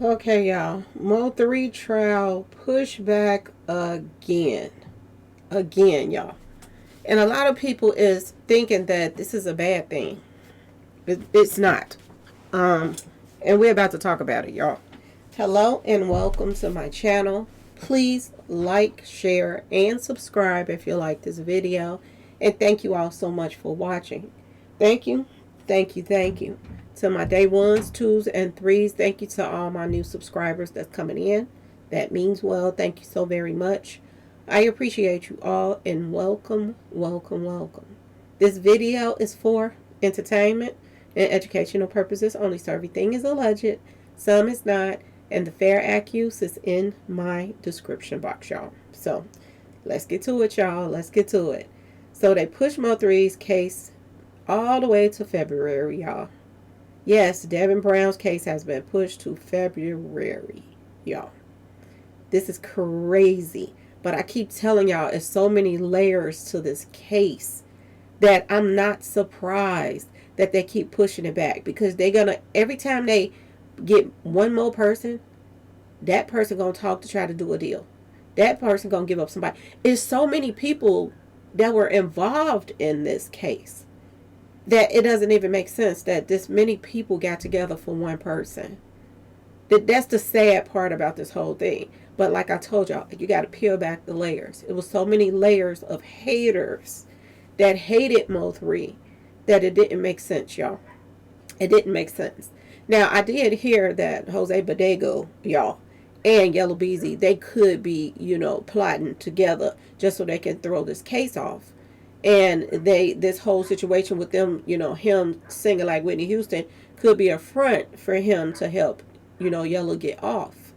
Okay, y'all. Mo3 trial pushback again. Again, y'all. And a lot of people is thinking that this is a bad thing. It's not. Um, and we're about to talk about it, y'all. Hello and welcome to my channel. Please like, share, and subscribe if you like this video. And thank you all so much for watching. Thank you, thank you, thank you. To my day ones, twos, and threes, thank you to all my new subscribers that's coming in. That means well. Thank you so very much. I appreciate you all and welcome, welcome, welcome. This video is for entertainment and educational purposes only, so everything is alleged, some is not, and the fair accuse is in my description box, y'all. So let's get to it, y'all. Let's get to it. So they pushed Mo3's case all the way to February, y'all. Yes, Devin Brown's case has been pushed to February, y'all. This is crazy. But I keep telling y'all, it's so many layers to this case that I'm not surprised that they keep pushing it back, because they're gonna, every time they get one more person, that person gonna talk to try to do a deal. That person gonna give up somebody. It's so many people that were involved in this case that it doesn't even make sense that this many people got together for one person. That's the sad part about this whole thing. But like I told y'all, you got to peel back the layers. It was so many layers of haters that hated Mo3 that it didn't make sense, y'all. It didn't make sense. Now, I did hear that Jose Bodego, y'all, and Yellow Beezy, they could be, plotting together just so they can throw this case off. And this whole situation with them, him singing like Whitney Houston could be a front for him to help, Yellow get off.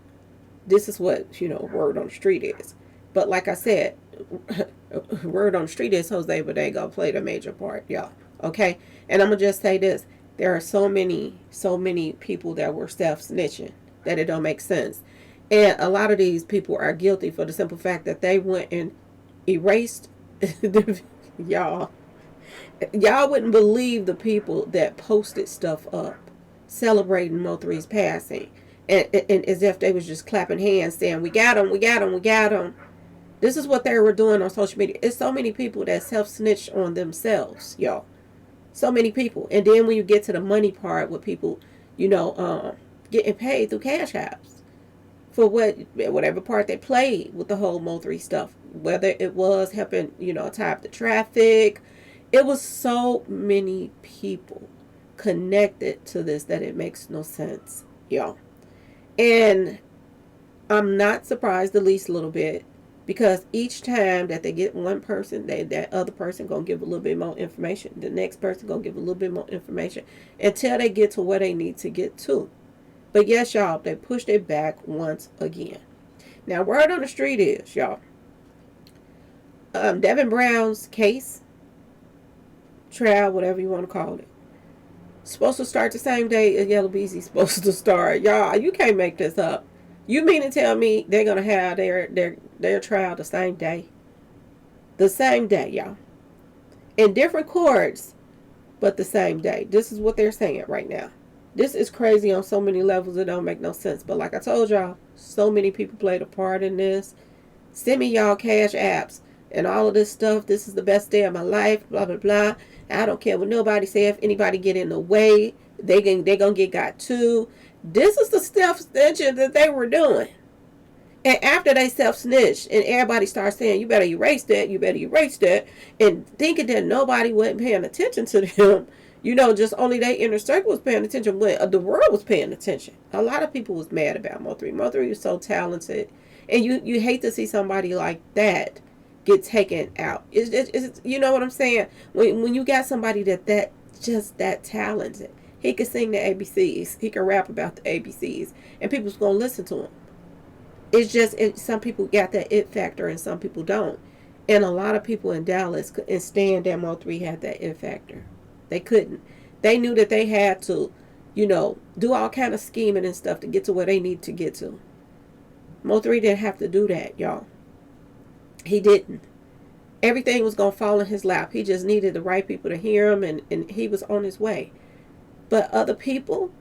This is what, word on the street is. But like I said, word on the street is Jose Bodego played a major part, y'all. Okay? And I'm going to just say this. There are so many people that were self-snitching that it don't make sense. And a lot of these people are guilty for the simple fact that they went and erased the, y'all. Y'all wouldn't believe the people that posted stuff up celebrating Mo3's passing. And as if they was just clapping hands saying, we got him, we got him, we got him. This is what they were doing on social media. It's so many people that self-snitch on themselves, y'all. So many people. And then when you get to the money part with people, getting paid through cash apps for whatever part they played with the whole Mo3 stuff, whether it was helping, tie up the traffic. It was so many people connected to this that it makes no sense, y'all. And I'm not surprised the least little bit, because each time that they get one person, that other person gonna give a little bit more information. The next person gonna give a little bit more information until they get to where they need to get to. But yes, y'all, they pushed it back once again. Now, word on the street is, y'all, Devin Brown's case, trial, whatever you want to call it, supposed to start the same day as Yellow Beezy's supposed to start. Y'all, you can't make this up. You mean to tell me they're gonna have their trial the same day? The same day, y'all. In different courts, but the same day. This is what they're saying right now. This is crazy on so many levels, it don't make no sense. But like I told y'all, so many people played a part in this. Send me y'all cash apps and all of this stuff. This is the best day of my life, blah, blah, blah. I don't care what nobody say. If anybody get in the way, they gonna get got too. This is the self-snitching that they were doing. And after they self-snitched and everybody starts saying, you better erase that, you better erase that, and thinking that nobody wasn't paying attention to them, just only their inner circle was paying attention, when the world was paying attention. A lot of people was mad about Mo3. Mo3 was so talented. And you hate to see somebody like that get taken out. It's you know what I'm saying? When you got somebody that just that talented, he could sing the ABCs, he could rap about the ABCs, and people's gonna listen to him. It's just some people got that it factor and some people don't. And a lot of people in Dallas couldn't stand that Mo3 had that it factor. They couldn't. They knew that they had to, do all kind of scheming and stuff to get to where they need to get to. Mo3 didn't have to do that, y'all. He didn't. Everything was going to fall in his lap. He just needed the right people to hear him, and he was on his way. But other people,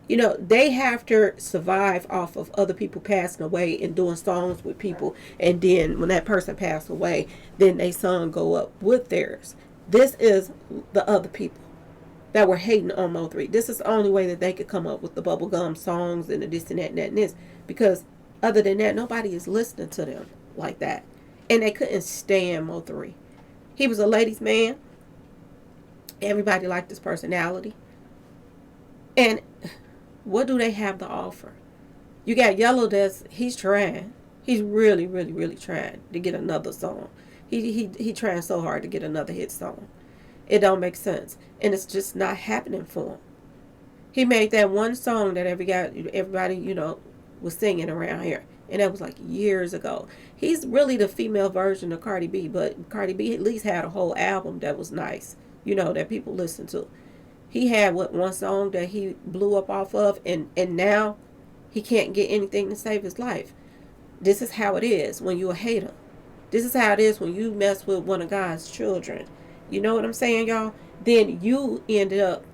You know, they have to survive off of other people passing away and doing songs with people. And then when that person passed away, then their song go up with theirs. This is the other people that were hating on Mo3. This is the only way that they could come up with the bubblegum songs and the this and that and that and this. Because other than that, nobody is listening to them like that. And they couldn't stand Mo3. He was a ladies' man. Everybody liked his personality. And what do they have to offer? You got Yellow he's trying. He's really, really, really trying to get another song. He trying so hard to get another hit song. It don't make sense. And it's just not happening for him. He made that one song that everybody, was singing around here. And that was like years ago. He's really the female version of Cardi B, but Cardi B at least had a whole album that was nice, that people listened to. He had one song that he blew up off of, and now he can't get anything to save his life. This is how it is when you're a hater. This is how it is when you mess with one of God's children. You know what I'm saying, y'all? Then you end up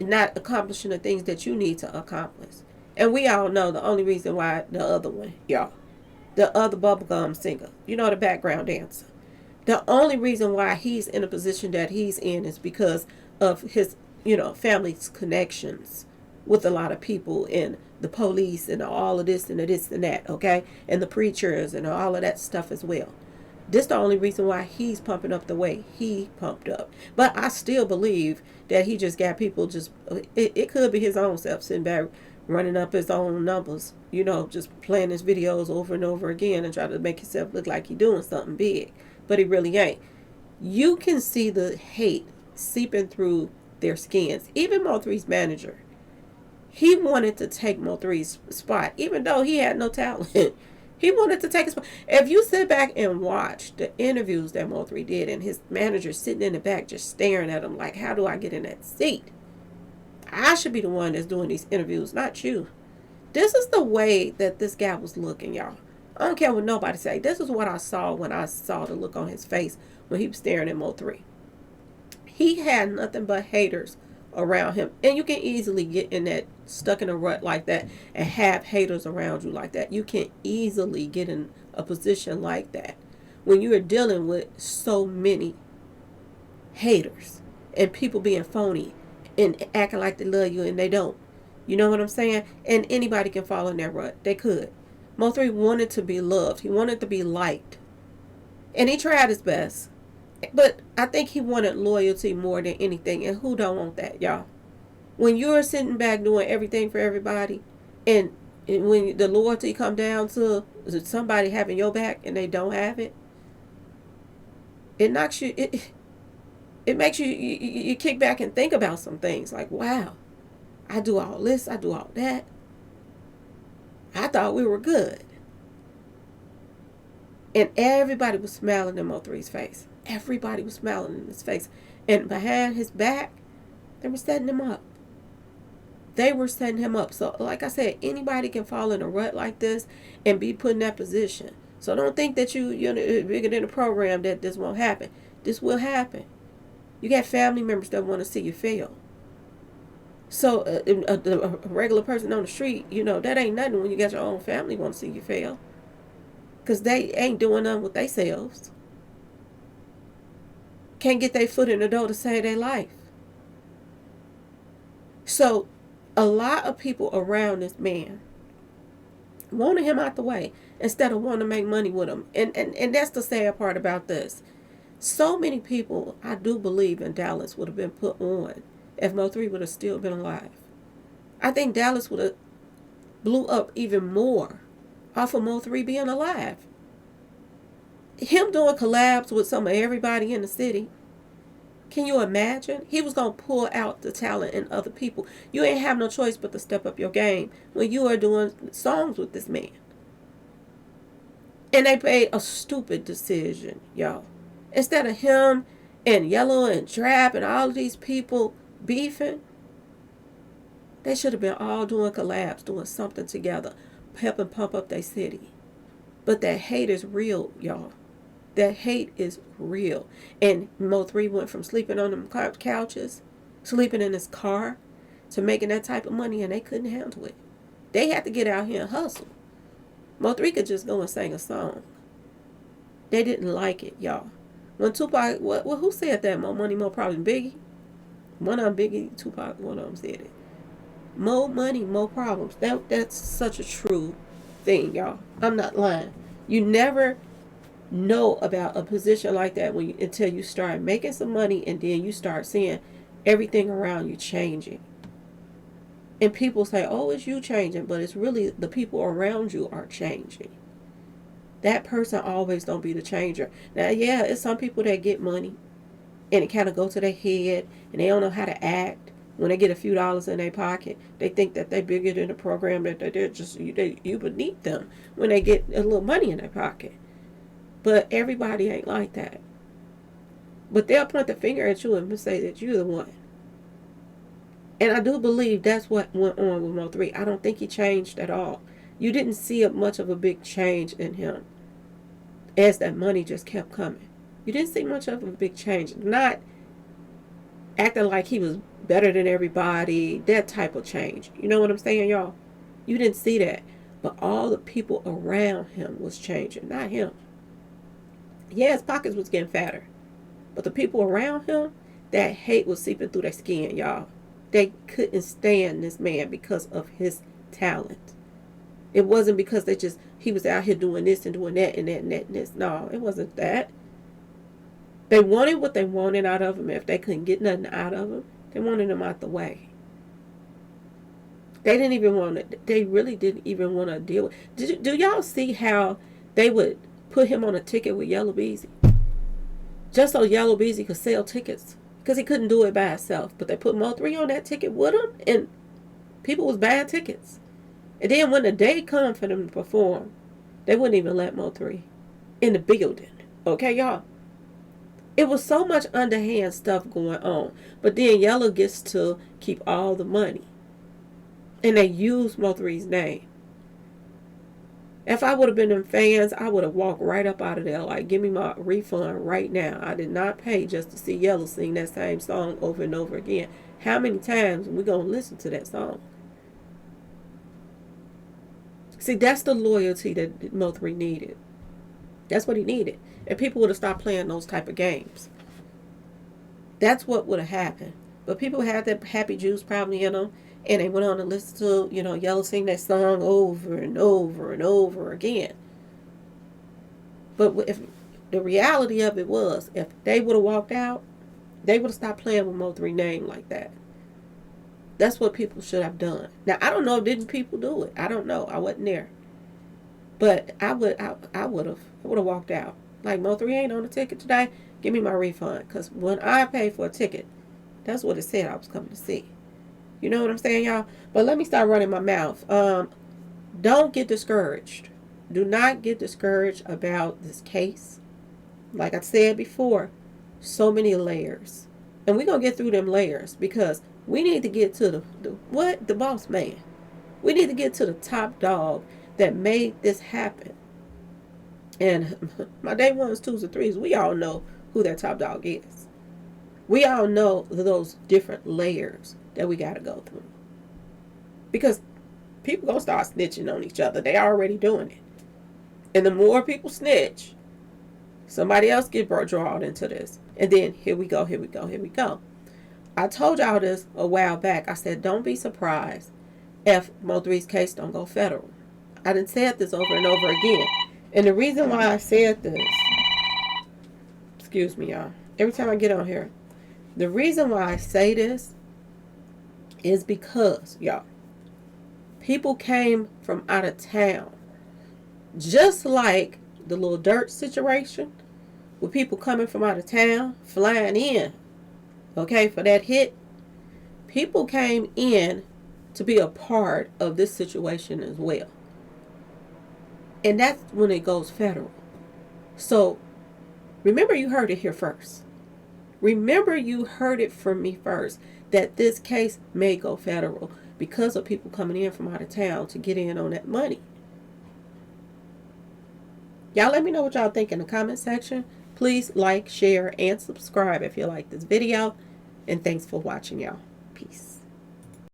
not accomplishing the things that you need to accomplish. And we all know the only reason why the other one, y'all, the other bubblegum singer, the background dancer. The only reason why he's in a position that he's in is because of his, family's connections with a lot of people and the police and all of this and this and that, okay? And the preachers and all of that stuff as well. This the only reason why he's pumping up the way he pumped up. But I still believe that he just got people it could be his own self sitting back running up his own numbers, just playing his videos over and over again and try to make himself look like he's doing something big. But he really ain't. You can see the hate seeping through their skins. Even Mo3's manager, he wanted to take Mo3's spot, even though he had no talent. He wanted to take his spot. If you sit back and watch the interviews that Mo3 did, and his manager sitting in the back just staring at him like, how do I get in that seat? I should be the one that's doing these interviews, not you. This is the way that this guy was looking, y'all. I don't care what nobody say. This is what I saw when I saw the look on his face when he was staring at Mo3. He had nothing but haters around him. And you can easily get in that, stuck in a rut like that and have haters around you like that. You can easily get in a position like that when you are dealing with so many haters and people being phony and acting like they love you and they don't. You know what I'm saying? And anybody can fall in that rut. They could. Mo3 wanted to be loved. He wanted to be liked. And he tried his best. But I think he wanted loyalty more than anything. And who don't want that, y'all? When you're sitting back doing everything for everybody, and when the loyalty come down to somebody having your back and they don't have it, it knocks you, it makes you kick back and think about some things. Like, wow, I do all this, I do all that. I thought we were good. And everybody was smiling in Mo3's face. Everybody was smiling in his face. And behind his back, they were setting him up. They were setting him up. So, like I said, anybody can fall in a rut like this and be put in that position. So don't think that you're bigger than the program that this won't happen. This will happen. You got family members that want to see you fail. So a regular person on the street, that ain't nothing when you got your own family want to see you fail. Because they ain't doing nothing with themselves. Can't get their foot in the door to save their life. So a lot of people around this man wanted him out the way instead of wanting to make money with him. And that's the sad part about this. So many people, I do believe, in Dallas would have been put on if Mo3 would have still been alive. I think Dallas would have blew up even more off of Mo3 being alive. Him doing collabs with some of everybody in the city. Can you imagine? He was going to pull out the talent in other people. You ain't have no choice but to step up your game when you are doing songs with this man. And they made a stupid decision, y'all. Instead of him and Yellow and Trap and all of these people beefing, they should have been all doing collabs, doing something together, helping pump up their city. But that hate is real, y'all. That hate is real. And Mo3 went from sleeping on them couches, sleeping in his car, to making that type of money, and they couldn't handle it. They had to get out here and hustle. Mo3 could just go and sing a song. They didn't like it, y'all. When Tupac, who said that? More money, more problem. Biggie? One of them, Biggie, Tupac, one of them said it. More money, more problems. That's such a true thing, y'all. I'm not lying. You never know about a position like that until you start making some money, and then you start seeing everything around you changing. And people say, oh, it's you changing, but it's really the people around you are changing. That person always don't be the changer. Now, yeah, it's some people that get money and it kind of go to their head and they don't know how to act. When they get a few dollars in their pocket, they think that they're bigger than the program, that they're just, you beneath them when they get a little money in their pocket. But everybody ain't like that. But they'll point the finger at you and say that you're the one. And I do believe that's what went on with Mo3. I don't think he changed at all. You didn't see much of a big change in him as that money just kept coming. You didn't see much of a big change. Not acting like he was better than everybody, that type of change. You know what I'm saying, y'all? You didn't see that. But all the people around him was changing, not him. Yeah, his pockets was getting fatter. But the people around him, that hate was seeping through their skin, y'all. They couldn't stand this man because of his talent. It wasn't because he was out here doing this and doing that and that and that and this. No, it wasn't that. They wanted what they wanted out of him. If they couldn't get nothing out of him, they wanted him out the way. They didn't even want to, they really didn't even want to deal with. Do y'all see how they would put him on a ticket with Yellow Beezy? Just so Yellow Beezy could sell tickets. Because he couldn't do it by himself. But they put Mo3 on that ticket with him, and people was buying tickets. And then when the day come for them to perform, they wouldn't even let Mo3 in the building. Okay, y'all? It was so much underhand stuff going on. But then Yellow gets to keep all the money. And they use Mo3's name. If I would have been them fans, I would have walked right up out of there. Like, give me my refund right now. I did not pay just to see Yellow sing that same song over and over again. How many times are we going to listen to that song? See, that's the loyalty that Mo3 needed. That's what he needed. And people would have stopped playing those type of games. That's what would have happened. But people had that happy juice probably in them. And they went on to listen to, Yellow sing that song over and over and over again. But if the reality of it was, if they would have walked out, they would have stopped playing with Mo3 name like that. That's what people should have done. Now, I don't know, didn't people do it? I don't know. I wasn't there. But I would have walked out. Like, Mo3 ain't on the ticket today. Give me my refund. Because when I paid for a ticket, that's what it said I was coming to see. You know what I'm saying, y'all? But let me start running my mouth. Don't get discouraged. Do not get discouraged about this case. Like I said before, so many layers. And we're going to get through them layers because we need to get to the boss man. We need to get to the top dog that made this happen. And my day ones, twos, and threes, we all know who that top dog is. We all know those different layers that we got to go through. Because people going to start snitching on each other. They already doing it. And the more people snitch, somebody else get drawn into this. And then here we go. I told y'all this a while back. I said, don't be surprised if Mo3's case don't go federal. I done said this over and over again. And the reason why I said this, excuse me, y'all. Every time I get on here, the reason why I say this is because, y'all, people came from out of town. Just like the little dirt situation with people coming from out of town, flying in, okay, for that hit. People came in to be a part of this situation as well. And that's when it goes federal. So, remember you heard it here first. Remember you heard it from me first. That this case may go federal because of people coming in from out of town to get in on that money. Y'all let me know what y'all think in the comment section. Please like, share, and subscribe if you like this video. And thanks for watching, y'all. Peace.